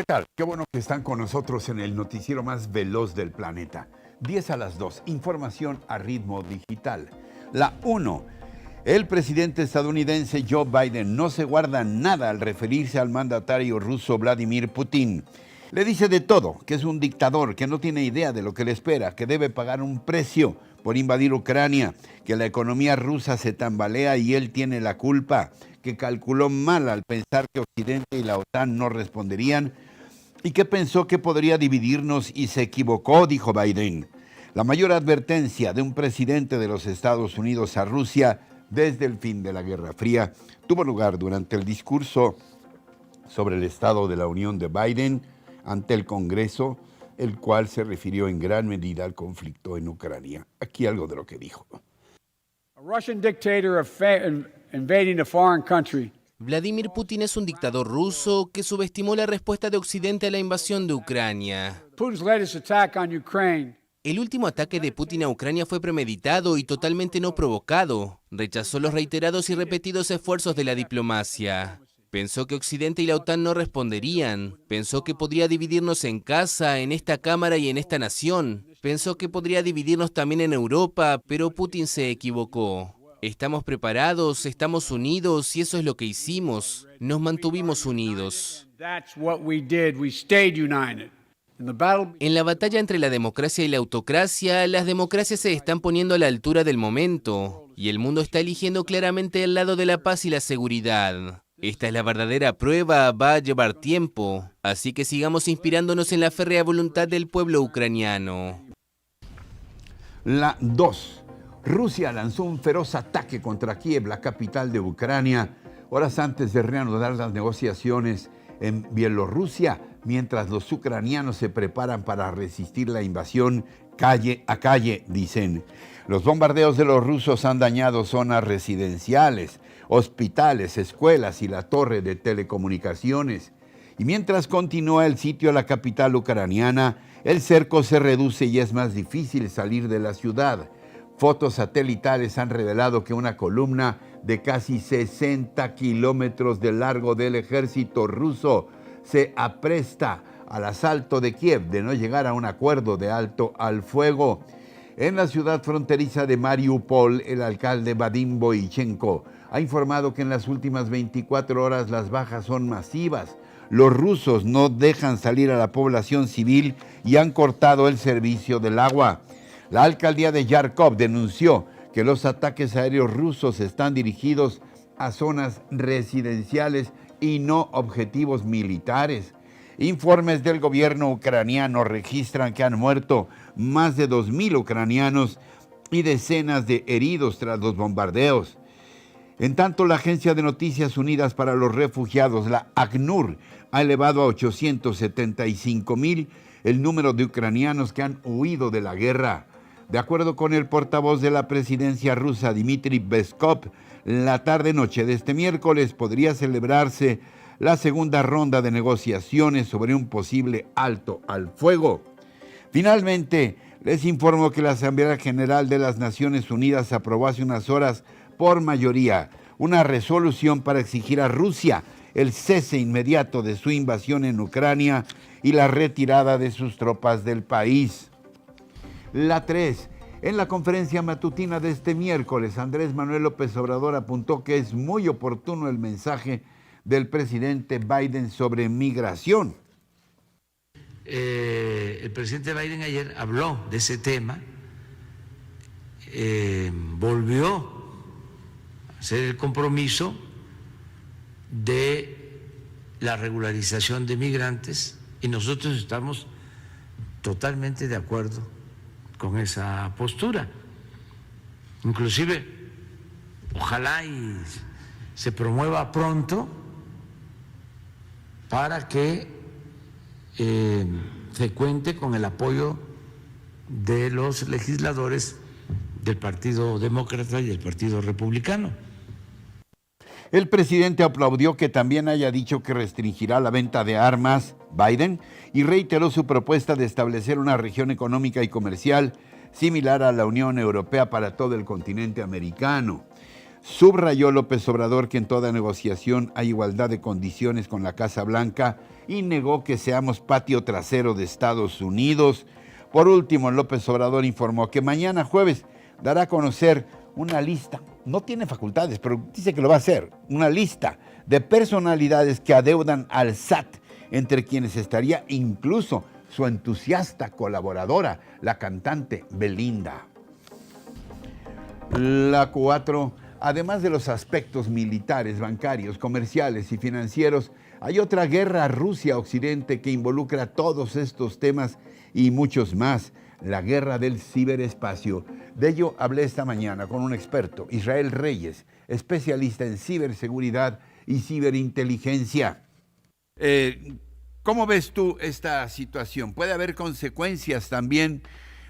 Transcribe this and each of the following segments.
¿Qué tal? Qué bueno que están con nosotros en el noticiero más veloz del planeta. 10 a las 2, información a ritmo digital. La 1. El presidente estadounidense Joe Biden no se guarda nada al referirse al mandatario ruso Vladimir Putin. Le dice de todo, que es un dictador, que no tiene idea de lo que le espera, que debe pagar un precio por invadir Ucrania, que la economía rusa se tambalea y él tiene la culpa, que calculó mal al pensar que Occidente y la OTAN no responderían y que pensó que podría dividirnos y se equivocó, dijo Biden. La mayor advertencia de un presidente de los Estados Unidos a Rusia desde el fin de la Guerra Fría tuvo lugar durante el discurso sobre el Estado de la Unión de Biden ante el Congreso, el cual se refirió en gran medida al conflicto en Ucrania. Aquí algo de lo que dijo. A Russian dictator invading a foreign country. Vladimir Putin es un dictador ruso que subestimó la respuesta de Occidente a la invasión de Ucrania. Putin's latest attack on Ukraine. El último ataque de Putin a Ucrania fue premeditado y totalmente no provocado. Rechazó los reiterados y repetidos esfuerzos de la diplomacia. Pensó que Occidente y la OTAN no responderían. Pensó que podría dividirnos en casa, en esta Cámara y en esta nación. Pensó que podría dividirnos también en Europa, pero Putin se equivocó. Estamos preparados, estamos unidos y eso es lo que hicimos. Nos mantuvimos unidos. En la batalla entre la democracia y la autocracia, las democracias se están poniendo a la altura del momento y el mundo está eligiendo claramente el lado de la paz y la seguridad. Esta es la verdadera prueba, va a llevar tiempo, así que sigamos inspirándonos en la férrea voluntad del pueblo ucraniano. La 2. Rusia lanzó un feroz ataque contra Kiev, la capital de Ucrania, horas antes de reanudar las negociaciones en Bielorrusia, mientras los ucranianos se preparan para resistir la invasión calle a calle, dicen. Los bombardeos de los rusos han dañado zonas residenciales, hospitales, escuelas y la torre de telecomunicaciones. Y mientras continúa el sitio a la capital ucraniana, el cerco se reduce y es más difícil salir de la ciudad. Fotos satelitales han revelado que una columna de casi 60 kilómetros de largo del ejército ruso se apresta al asalto de Kiev de no llegar a un acuerdo de alto al fuego. En la ciudad fronteriza de Mariupol, el alcalde Vadim Boychenko ha informado que en las últimas 24 horas las bajas son masivas. Los rusos no dejan salir a la población civil y han cortado el servicio del agua. La alcaldía de Yarkov denunció que los ataques aéreos rusos están dirigidos a zonas residenciales y no objetivos militares. Informes del gobierno ucraniano registran que han muerto más de 2.000 ucranianos y decenas de heridos tras los bombardeos. En tanto, la Agencia de Noticias Unidas para los Refugiados, la ACNUR, ha elevado a 875,000 el número de ucranianos que han huido de la guerra. De acuerdo con el portavoz de la presidencia rusa, Dmitry Peskov, la tarde-noche de este miércoles podría celebrarse la segunda ronda de negociaciones sobre un posible alto al fuego. Finalmente, les informo que la Asamblea General de las Naciones Unidas aprobó hace unas horas por mayoría una resolución para exigir a Rusia el cese inmediato de su invasión en Ucrania y la retirada de sus tropas del país. La 3. En la conferencia matutina de este miércoles, Andrés Manuel López Obrador apuntó que es muy oportuno el mensaje del presidente Biden sobre migración. El presidente Biden ayer habló de ese tema, volvió a hacer el compromiso de la regularización de migrantes y nosotros estamos totalmente de acuerdo con esa postura. Inclusive, ojalá y se promueva pronto para que se cuente con el apoyo de los legisladores del Partido Demócrata y del Partido Republicano. El presidente aplaudió que también haya dicho que restringirá la venta de armas, Biden, y reiteró su propuesta de establecer una región económica y comercial similar a la Unión Europea para todo el continente americano. Subrayó López Obrador que en toda negociación hay igualdad de condiciones con la Casa Blanca y negó que seamos patio trasero de Estados Unidos. Por último, López Obrador informó que mañana jueves dará a conocer una lista, no tiene facultades, pero dice que lo va a hacer, una lista de personalidades que adeudan al SAT, entre quienes estaría incluso su entusiasta colaboradora, la cantante Belinda. La 4, además de los aspectos militares, bancarios, comerciales y financieros, hay otra guerra Rusia-Occidente que involucra todos estos temas y muchos más, la guerra del ciberespacio. De ello hablé esta mañana con un experto, Israel Reyes, especialista en ciberseguridad y ciberinteligencia. ¿Cómo ves tú esta situación? ¿Puede haber consecuencias también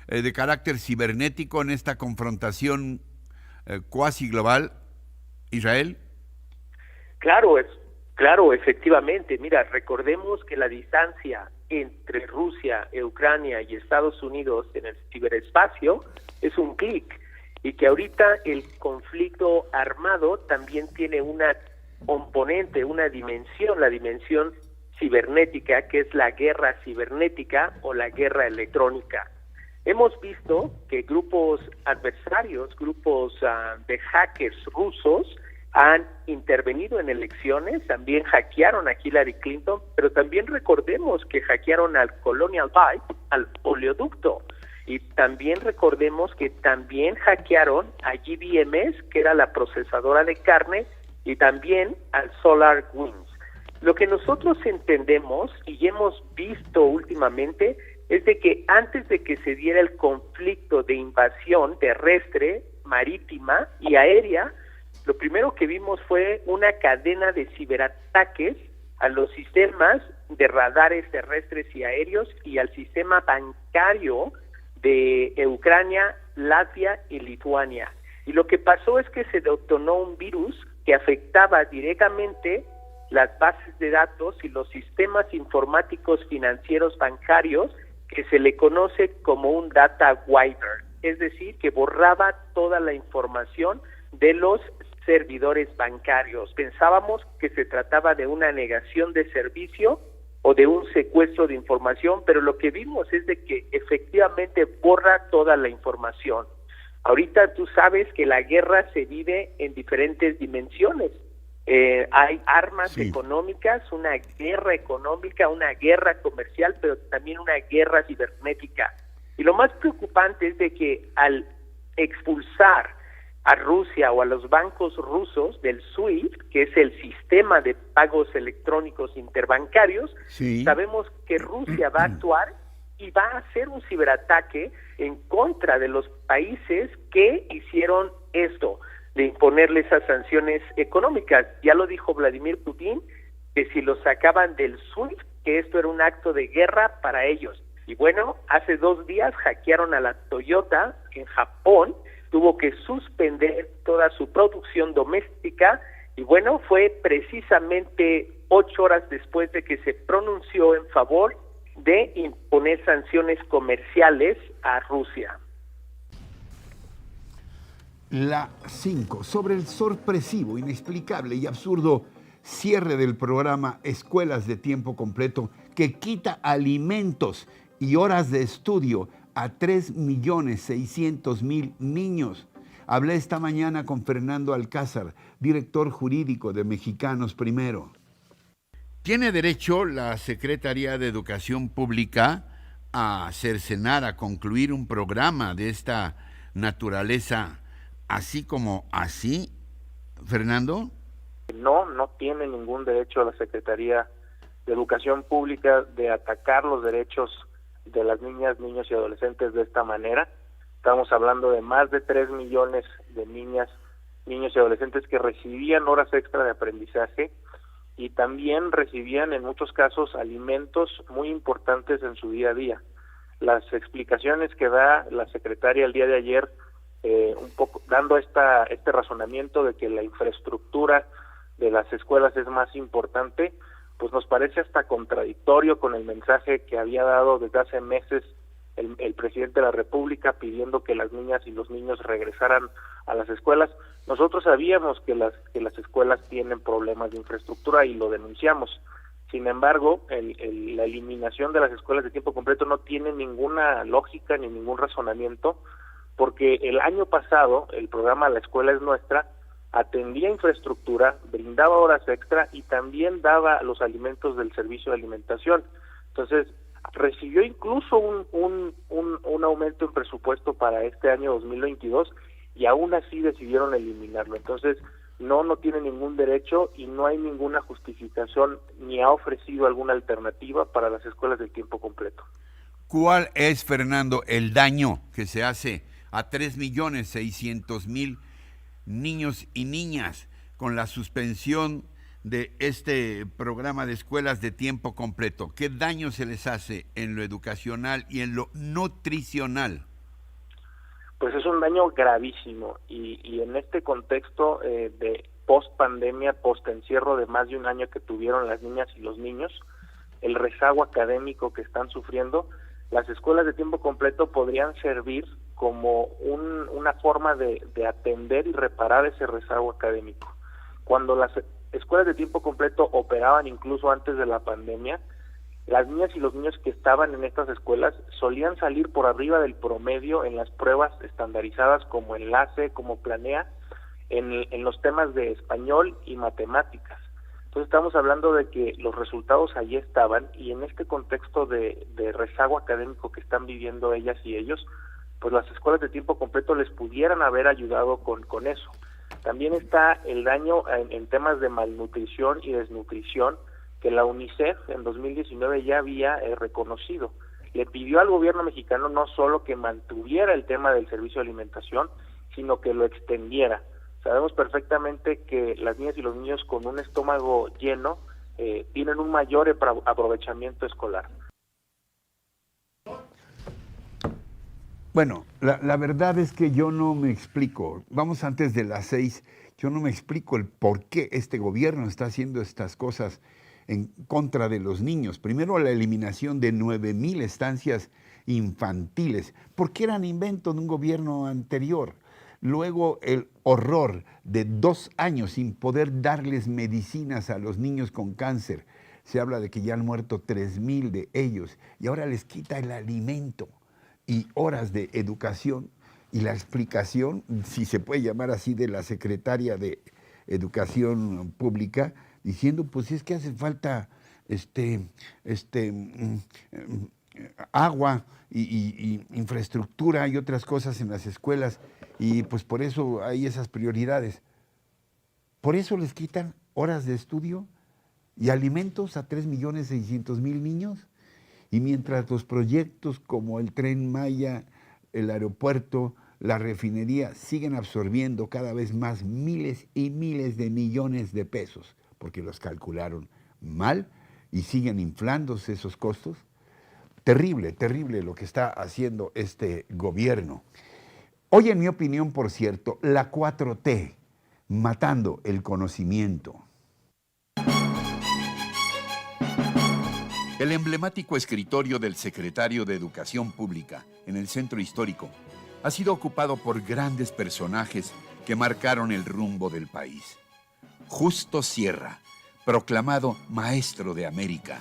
de carácter cibernético en esta confrontación cuasi global, Israel? Claro, efectivamente. Mira, recordemos que la distancia entre Rusia, Ucrania y Estados Unidos en el ciberespacio es un clic, y que ahorita el conflicto armado también tiene una componente, una dimensión, la dimensión cibernética, que es la guerra cibernética o la guerra electrónica. Hemos visto que grupos adversarios, grupos de hackers rusos han intervenido en elecciones, también hackearon a Hillary Clinton, pero también recordemos que hackearon al Colonial Pipe, al oleoducto, y también recordemos que también hackearon a GBMS, que era la procesadora de carne, y también al SolarWinds. Lo que nosotros entendemos y hemos visto últimamente es de que antes de que se diera el conflicto de invasión terrestre, marítima y aérea, lo primero que vimos fue una cadena de ciberataques a los sistemas de radares terrestres y aéreos y al sistema bancario de Ucrania, Latvia y Lituania. Y lo que pasó es que se detonó un virus que afectaba directamente las bases de datos y los sistemas informáticos financieros bancarios, que se le conoce como un data wiper, es decir, que borraba toda la información de los servidores bancarios. Pensábamos que se trataba de una negación de servicio o de un secuestro de información, pero lo que vimos es de que efectivamente borra toda la información. Ahorita tú sabes que la guerra se vive en diferentes dimensiones. Hay armas económicas, una guerra económica, una guerra comercial, pero también una guerra cibernética. Y lo más preocupante es de que al expulsar a Rusia o a los bancos rusos del SWIFT, que es el sistema de pagos electrónicos interbancarios, sabemos que Rusia va a actuar y va a hacer un ciberataque en contra de los países que hicieron esto, de imponerle esas sanciones económicas. Ya lo dijo Vladimir Putin, que si los sacaban del SWIFT, que esto era un acto de guerra para ellos. Y bueno, hace 2 días hackearon a la Toyota en Japón, tuvo que suspender toda su producción doméstica, y bueno, fue precisamente 8 horas después de que se pronunció en favor de imponer sanciones comerciales a Rusia. La 5, sobre el sorpresivo, inexplicable y absurdo cierre del programa Escuelas de Tiempo Completo, que quita alimentos y horas de estudio a 3.600.000 niños. Hablé esta mañana con Fernando Alcázar, director jurídico de Mexicanos Primero. ¿Tiene derecho la Secretaría de Educación Pública a cercenar, a concluir un programa de esta naturaleza así como así, Fernando? No tiene ningún derecho la Secretaría de Educación Pública de atacar los derechos de las niñas, niños y adolescentes de esta manera. Estamos hablando de más de 3 millones de niñas, niños y adolescentes que recibían horas extra de aprendizaje y también recibían en muchos casos alimentos muy importantes en su día a día. Las explicaciones que da la secretaria el día de ayer, un poco dando este razonamiento de que la infraestructura de las escuelas es más importante, pues nos parece hasta contradictorio con el mensaje que había dado desde hace meses el presidente de la República pidiendo que las niñas y los niños regresaran a las escuelas. Nosotros sabíamos que las escuelas tienen problemas de infraestructura y lo denunciamos. Sin embargo, la eliminación de las escuelas de tiempo completo no tiene ninguna lógica ni ningún razonamiento, porque el año pasado el programa La Escuela es Nuestra atendía infraestructura, brindaba horas extra y también daba los alimentos del servicio de alimentación. Entonces, recibió incluso un aumento en presupuesto para este año 2022 y aún así decidieron eliminarlo. Entonces, no tiene ningún derecho y no hay ninguna justificación ni ha ofrecido alguna alternativa para las escuelas de tiempo completo. ¿Cuál es, Fernando, el daño que se hace a 3.600.000 niños y niñas con la suspensión de este programa de escuelas de tiempo completo? ¿Qué daño se les hace en lo educacional y en lo nutricional? Pues es un daño gravísimo y en este contexto de post-pandemia, post-encierro de más de un año que tuvieron las niñas y los niños, el rezago académico que están sufriendo, las escuelas de tiempo completo podrían servir como una forma de atender y reparar ese rezago académico. Cuando las escuelas de tiempo completo operaban incluso antes de la pandemia, las niñas y los niños que estaban en estas escuelas solían salir por arriba del promedio en las pruebas estandarizadas como Enlace, como Planea, en los temas de español y matemáticas. Entonces estamos hablando de que los resultados allí estaban y en este contexto de rezago académico que están viviendo ellas y ellos, pues las escuelas de tiempo completo les pudieran haber ayudado con eso. También está el daño en temas de malnutrición y desnutrición que la UNICEF en 2019 ya había reconocido. Le pidió al gobierno mexicano no solo que mantuviera el tema del servicio de alimentación, sino que lo extendiera. Sabemos perfectamente que las niñas y los niños con un estómago lleno tienen un mayor aprovechamiento escolar. Bueno, la verdad es que yo no me explico, vamos antes de las 6, yo no me explico el por qué este gobierno está haciendo estas cosas en contra de los niños. Primero, la eliminación de 9,000 estancias infantiles, porque eran invento de un gobierno anterior. Luego, el horror de 2 años sin poder darles medicinas a los niños con cáncer. Se habla de que ya han muerto 3,000 de ellos y ahora les quita el alimento y horas de educación. Y la explicación, si se puede llamar así, de la secretaria de Educación Pública, diciendo, pues es que hace falta agua y infraestructura y otras cosas en las escuelas, y pues por eso hay esas prioridades. Por eso les quitan horas de estudio y alimentos a 3.600.000 niños, y mientras los proyectos como el Tren Maya, el aeropuerto, la refinería siguen absorbiendo cada vez más miles y miles de millones de pesos, porque los calcularon mal y siguen inflándose esos costos. Terrible, terrible lo que está haciendo este gobierno. Hoy, en mi opinión, por cierto, la 4T, matando el conocimiento. El emblemático escritorio del secretario de Educación Pública en el Centro Histórico ha sido ocupado por grandes personajes que marcaron el rumbo del país. Justo Sierra, proclamado Maestro de América.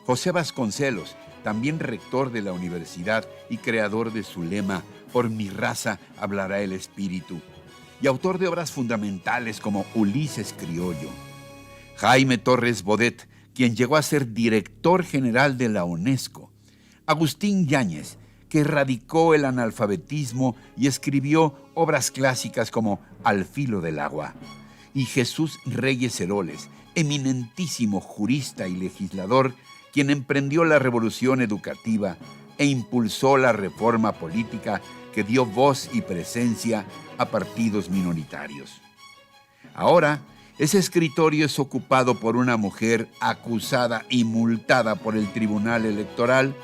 José Vasconcelos, también rector de la universidad y creador de su lema, por mi raza hablará el espíritu, y autor de obras fundamentales como Ulises Criollo. Jaime Torres Bodet, quien llegó a ser director general de la UNESCO. Agustín Yáñez, que erradicó el analfabetismo y escribió obras clásicas como Al filo del agua. Y Jesús Reyes Heroles, eminentísimo jurista y legislador, quien emprendió la revolución educativa e impulsó la reforma política que dio voz y presencia a partidos minoritarios. Ahora, ese escritorio es ocupado por una mujer acusada y multada por el Tribunal Electoral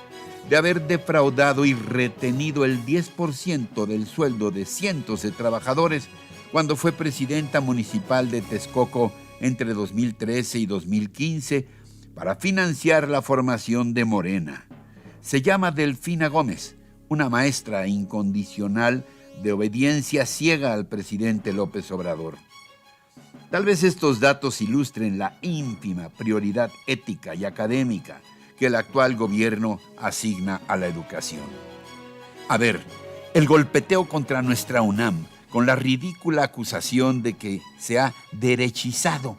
de haber defraudado y retenido el 10% del sueldo de cientos de trabajadores cuando fue presidenta municipal de Texcoco entre 2013 y 2015 para financiar la formación de Morena. Se llama Delfina Gómez, una maestra incondicional de obediencia ciega al presidente López Obrador. Tal vez estos datos ilustren la ínfima prioridad ética y académica que el actual gobierno asigna a la educación. A ver, el golpeteo contra nuestra UNAM, con la ridícula acusación de que se ha derechizado,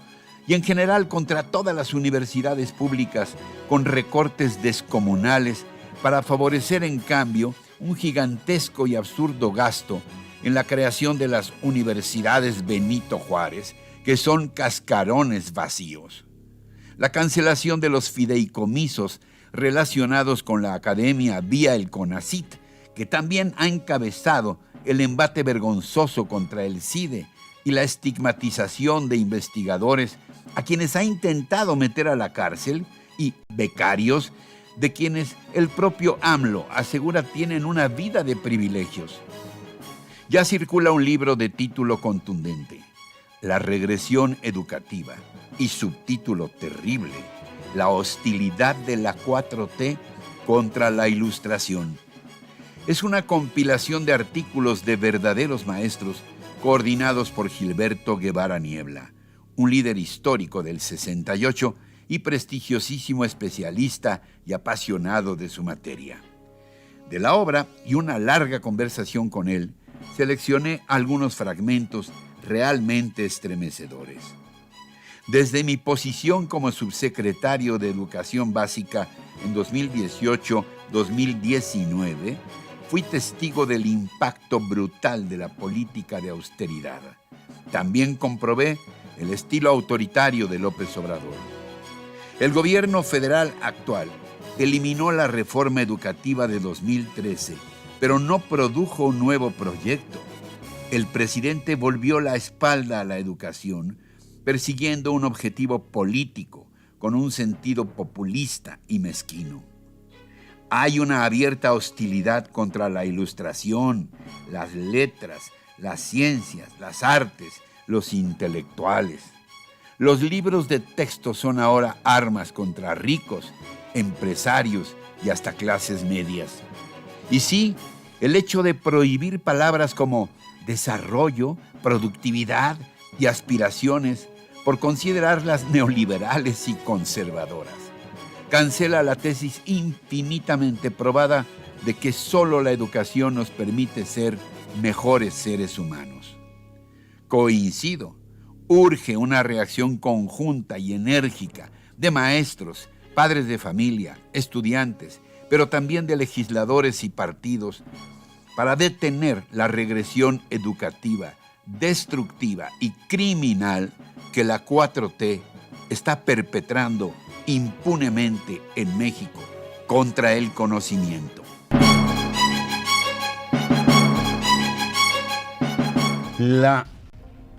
y en general contra todas las universidades públicas, con recortes descomunales para favorecer en cambio un gigantesco y absurdo gasto en la creación de las universidades Benito Juárez, que son cascarones vacíos. La cancelación de los fideicomisos relacionados con la academia vía el CONACYT, que también ha encabezado el embate vergonzoso contra el CIDE y la estigmatización de investigadores a quienes ha intentado meter a la cárcel, y becarios de quienes el propio AMLO asegura tienen una vida de privilegios. Ya circula un libro de título contundente, La regresión educativa, y subtítulo terrible, La hostilidad de la 4T contra la ilustración. Es una compilación de artículos de verdaderos maestros coordinados por Gilberto Guevara Niebla, un líder histórico del 68 y prestigiosísimo especialista y apasionado de su materia. De la obra y una larga conversación con él, seleccioné algunos fragmentos realmente estremecedores. Desde mi posición como subsecretario de Educación Básica en 2018-2019, fui testigo del impacto brutal de la política de austeridad. También comprobé el estilo autoritario de López Obrador. El gobierno federal actual eliminó la reforma educativa de 2013, pero no produjo un nuevo proyecto. El presidente volvió la espalda a la educación, persiguiendo un objetivo político con un sentido populista y mezquino. Hay una abierta hostilidad contra la ilustración, las letras, las ciencias, las artes, los intelectuales. Los libros de texto son ahora armas contra ricos, empresarios y hasta clases medias. Y sí, el hecho de prohibir palabras como desarrollo, productividad y aspiraciones por considerarlas neoliberales y conservadoras. Cancela la tesis infinitamente probada de que solo la educación nos permite ser mejores seres humanos. Coincido, urge una reacción conjunta y enérgica de maestros, padres de familia, estudiantes, pero también de legisladores y partidos para detener la regresión educativa, destructiva y criminal que la 4T está perpetrando impunemente en México contra el conocimiento. La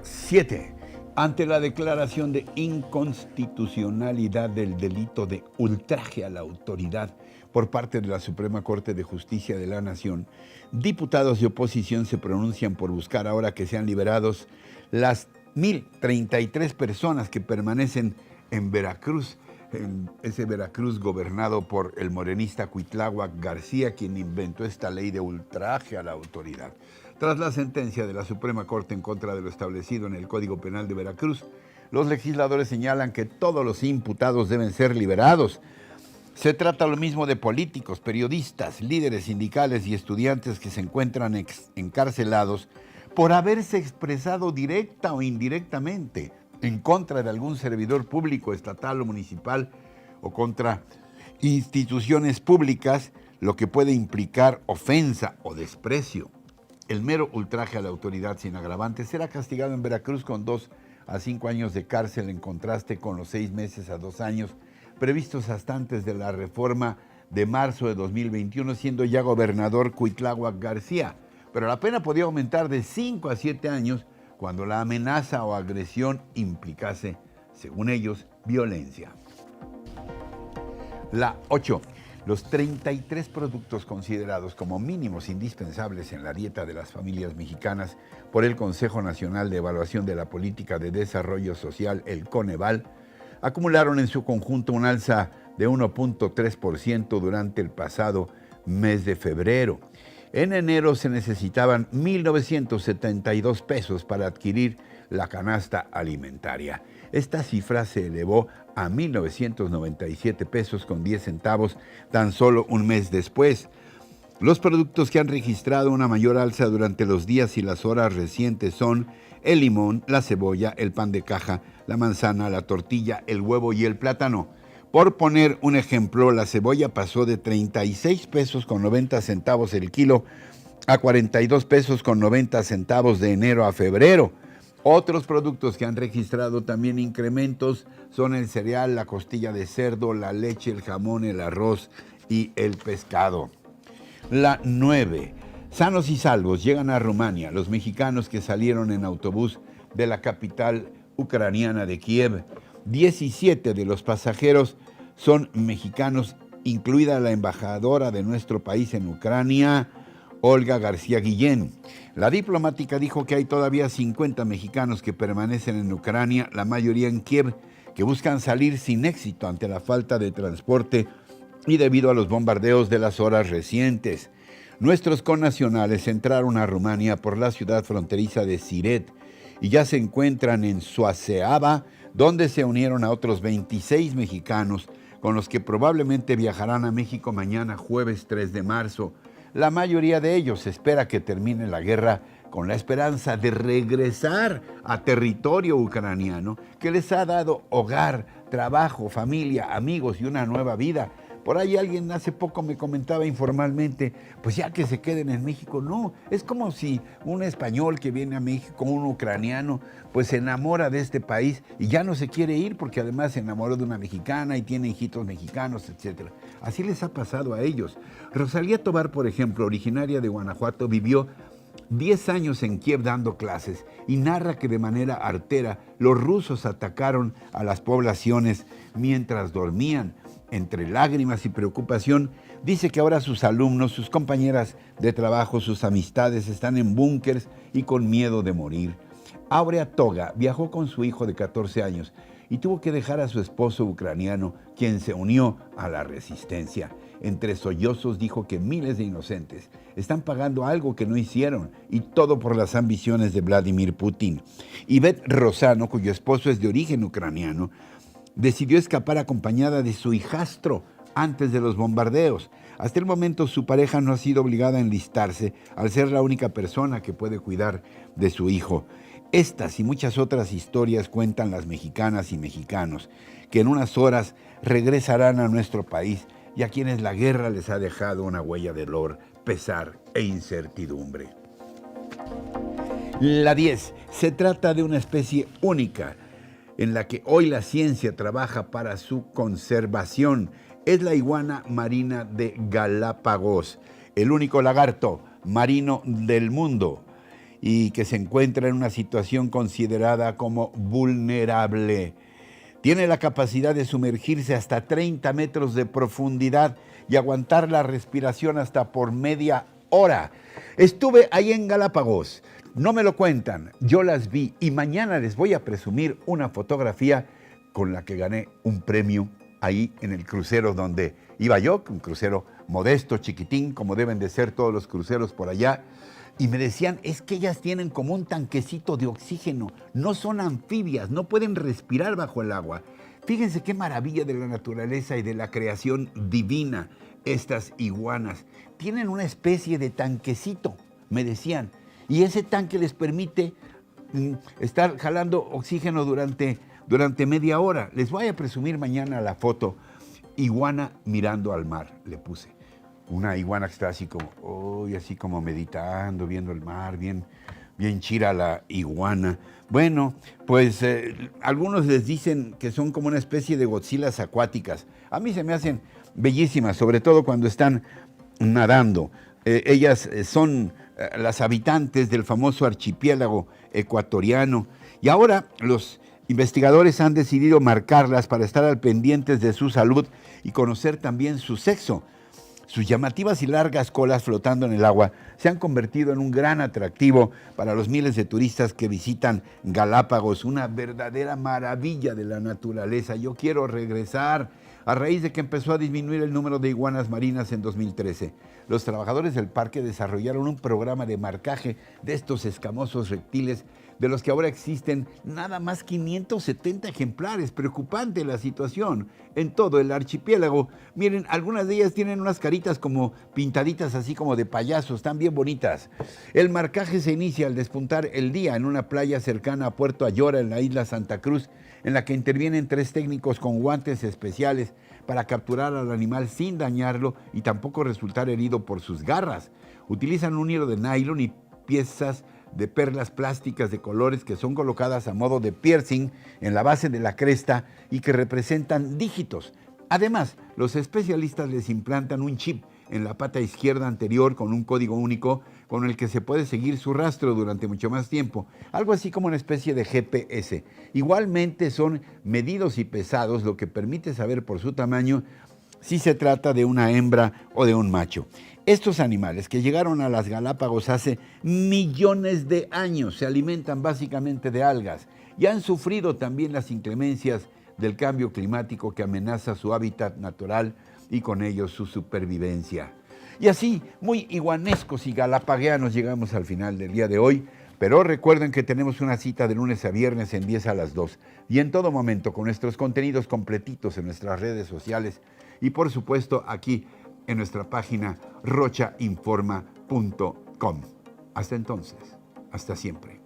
7. Ante la declaración de inconstitucionalidad del delito de ultraje a la autoridad por parte de la Suprema Corte de Justicia de la Nación, diputados de oposición se pronuncian por buscar ahora que sean liberados las 1,033 personas que permanecen en Veracruz, en ese Veracruz gobernado por el morenista Cuitláhuac García, quien inventó esta ley de ultraje a la autoridad. Tras la sentencia de la Suprema Corte en contra de lo establecido en el Código Penal de Veracruz, los legisladores señalan que todos los imputados deben ser liberados. Se trata lo mismo de políticos, periodistas, líderes sindicales y estudiantes que se encuentran encarcelados por haberse expresado directa o indirectamente en contra de algún servidor público, estatal o municipal, o contra instituciones públicas, lo que puede implicar ofensa o desprecio. El mero ultraje a la autoridad sin agravantes será castigado en Veracruz con 2 a 5 años de cárcel, en contraste con los 6 meses a 2 años previstos hasta antes de la reforma de marzo de 2021, siendo ya gobernador Cuitláhuac García. Pero la pena podía aumentar de 5 a 7 años cuando la amenaza o agresión implicase, según ellos, violencia. La 8. Los 33 productos considerados como mínimos indispensables en la dieta de las familias mexicanas por el Consejo Nacional de Evaluación de la Política de Desarrollo Social, el Coneval, acumularon en su conjunto un alza de 1.3% durante el pasado mes de febrero. En enero se necesitaban 1.972 pesos para adquirir la canasta alimentaria. Esta cifra se elevó a 1.997 pesos con 10 centavos tan solo un mes después. Los productos que han registrado una mayor alza durante los días y las horas recientes son el limón, la cebolla, el pan de caja, la manzana, la tortilla, el huevo y el plátano. Por poner un ejemplo, la cebolla pasó de 36 pesos con 90 centavos el kilo a 42 pesos con 90 centavos de enero a febrero. Otros productos que han registrado también incrementos son el cereal, la costilla de cerdo, la leche, el jamón, el arroz y el pescado. La 9. Sanos y salvos llegan a Rumania los mexicanos que salieron en autobús de la capital ucraniana de Kiev. 17 de los pasajeros son mexicanos, incluida la embajadora de nuestro país en Ucrania, Olga García Guillén. La diplomática dijo que hay todavía 50 mexicanos que permanecen en Ucrania, la mayoría en Kiev, que buscan salir sin éxito ante la falta de transporte y debido a los bombardeos de las horas recientes. Nuestros connacionales entraron a Rumania por la ciudad fronteriza de Siret y ya se encuentran en Suaceava, donde se unieron a otros 26 mexicanos con los que probablemente viajarán a México mañana, jueves 3 de marzo. La mayoría de ellos espera que termine la guerra con la esperanza de regresar a territorio ucraniano que les ha dado hogar, trabajo, familia, amigos y una nueva vida. Por ahí alguien hace poco me comentaba informalmente, pues ya que se queden en México. No, es como si un español que viene a México, un ucraniano, pues se enamora de este país y ya no se quiere ir porque además se enamoró de una mexicana y tiene hijitos mexicanos, etc. Así les ha pasado a ellos. Rosalía Tobar, por ejemplo, originaria de Guanajuato, vivió 10 años en Kiev dando clases y narra que de manera artera los rusos atacaron a las poblaciones mientras dormían. Entre lágrimas y preocupación, dice que ahora sus alumnos, sus compañeras de trabajo, sus amistades están en búnkers y con miedo de morir. Aurea Toga viajó con su hijo de 14 años y tuvo que dejar a su esposo ucraniano, quien se unió a la resistencia. Entre sollozos dijo que miles de inocentes están pagando algo que no hicieron y todo por las ambiciones de Vladimir Putin. Ivette Rosano, cuyo esposo es de origen ucraniano, decidió escapar acompañada de su hijastro antes de los bombardeos. Hasta el momento su pareja no ha sido obligada a enlistarse al ser la única persona que puede cuidar de su hijo. Estas y muchas otras historias cuentan las mexicanas y mexicanos que en unas horas regresarán a nuestro país y a quienes la guerra les ha dejado una huella de dolor, pesar e incertidumbre. La 10. Se trata de una especie única en la que hoy la ciencia trabaja para su conservación. Es la iguana marina de Galápagos, el único lagarto marino del mundo y que se encuentra en una situación considerada como vulnerable. Tiene la capacidad de sumergirse hasta 30 metros de profundidad y aguantar la respiración hasta por media hora. Estuve ahí en Galápagos. No me lo cuentan, yo las vi y mañana les voy a presumir una fotografía con la que gané un premio ahí en el crucero donde iba yo, un crucero modesto, chiquitín, como deben de ser todos los cruceros por allá. Y me decían, es que ellas tienen como un tanquecito de oxígeno, no son anfibias, no pueden respirar bajo el agua. Fíjense qué maravilla de la naturaleza y de la creación divina estas iguanas. Tienen una especie de tanquecito, me decían. Y ese tanque les permite estar jalando oxígeno durante media hora. Les voy a presumir mañana la foto. Iguana mirando al mar, le puse. Una iguana que está así como meditando, viendo el mar, bien chira la iguana. Bueno, pues algunos les dicen que son como una especie de Godzillas acuáticas. A mí se me hacen bellísimas, sobre todo cuando están nadando. Ellas son las habitantes del famoso archipiélago ecuatoriano y ahora los investigadores han decidido marcarlas para estar al pendientes de su salud y conocer también su sexo. Sus llamativas y largas colas flotando en el agua se han convertido en un gran atractivo para los miles de turistas que visitan Galápagos, una verdadera maravilla de la naturaleza. Yo quiero regresar. A raíz de que empezó a disminuir el número de iguanas marinas en 2013, los trabajadores del parque desarrollaron un programa de marcaje de estos escamosos reptiles, de los que ahora existen nada más 570 ejemplares. Preocupante la situación en todo el archipiélago. Miren, algunas de ellas tienen unas caritas como pintaditas así como de payasos, están bien bonitas. El marcaje se inicia al despuntar el día en una playa cercana a Puerto Ayora, en la isla Santa Cruz, en la que intervienen 3 técnicos con guantes especiales para capturar al animal sin dañarlo y tampoco resultar herido por sus garras. Utilizan un hilo de nylon y piezas de perlas plásticas de colores que son colocadas a modo de piercing en la base de la cresta y que representan dígitos. Además, los especialistas les implantan un chip en la pata izquierda anterior con un código único con el que se puede seguir su rastro durante mucho más tiempo, algo así como una especie de GPS. Igualmente son medidos y pesados, lo que permite saber por su tamaño si se trata de una hembra o de un macho. Estos animales que llegaron a las Galápagos hace millones de años se alimentan básicamente de algas y han sufrido también las inclemencias del cambio climático que amenaza su hábitat natural y con ello su supervivencia. Y así, muy iguanescos y galapagueanos, llegamos al final del día de hoy, pero recuerden que tenemos una cita de lunes a viernes en 10 a las 2 y en todo momento con nuestros contenidos completitos en nuestras redes sociales y por supuesto aquí en nuestra página rochainforma.com. Hasta entonces, hasta siempre.